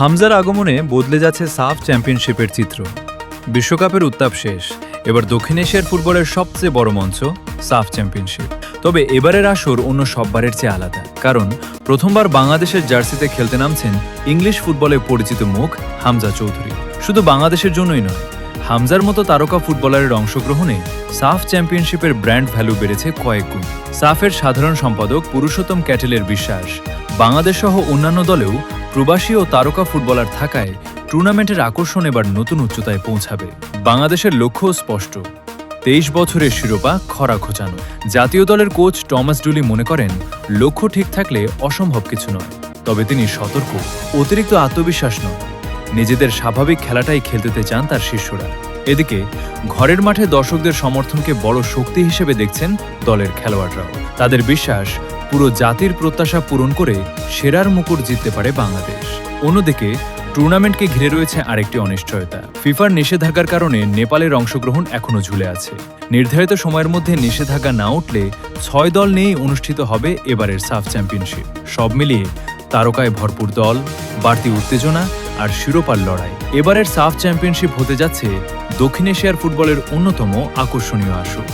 হামজার আগমনে বদলে যাচ্ছে সাফ চ্যাম্পিয়নশিপের চিত্র। বিশ্বকাপের উত্তাপ শেষ, এবার দক্ষিণ এশিয়ার ফুটবলের সবচেয়ে বড় মঞ্চ সাফ চ্যাম্পিয়নশিপ। তবে এবারের আসর অন্য সববারের চেয়ে আলাদা, কারণ প্রথমবার বাংলাদেশের জার্সিতে খেলতে নামছেন ইংলিশ ফুটবলে পরিচিত মুখ হামজা চৌধুরী। শুধু বাংলাদেশের জন্যই নয়, হামজার মতো তারকা ফুটবলারের অংশগ্রহণে সাফ চ্যাম্পিয়নশিপের ব্র্যান্ড ভ্যালু বেড়েছে কয়েক গুণ। সাফের সাধারণ সম্পাদক পুরুষোত্তম ক্যাটেলের বিশ্বাস, বাংলাদেশ সহ অন্যান্য দলেও প্রবাসী ও তারকা ফুটবলার থাকায় টুর্নামেন্টের আকর্ষণ এবার নতুন উচ্চতায় পৌঁছাবে। বাংলাদেশের লক্ষ্য স্পষ্ট, 23 বছরের শিরোপা খরা খোঁচানো। জাতীয় দলের কোচ টমাস ডুলি মনে করেন, লক্ষ্য ঠিক থাকলে অসম্ভব কিছু নয়। তবে তিনি সতর্ক, অতিরিক্ত আত্মবিশ্বাস নয়, নিজেদের স্বাভাবিক খেলাটাই খেলতে চান তার শিষ্যরা। এদিকে ঘরের মাঠে দর্শকদের সমর্থনকে বড় শক্তি হিসেবে দেখছেন দলের খেলোয়াড়রাও। তাদের বিশ্বাস, পুরো জাতির প্রত্যাশা পূরণ করে সেরার মুকুট জিততে পারে বাংলাদেশ। অন্যদিকে টুর্নামেন্টকে ঘিরে রয়েছে আরেকটি অনিশ্চয়তা। ফিফার নিষেধাজ্ঞার কারণে নেপালের অংশগ্রহণ এখনও ঝুলে আছে। নির্ধারিত সময়ের মধ্যে নিষেধাজ্ঞা না উঠলে 6 দল নিয়েই অনুষ্ঠিত হবে এবারের সাফ চ্যাম্পিয়নশিপ। সব মিলিয়ে তারকায় ভরপুর দল, বাড়তি উত্তেজনা আর শিরোপার লড়াই। এবারের সাফ চ্যাম্পিয়নশিপ হতে যাচ্ছে দক্ষিণ এশিয়ার ফুটবলের অন্যতম আকর্ষণীয় আসর।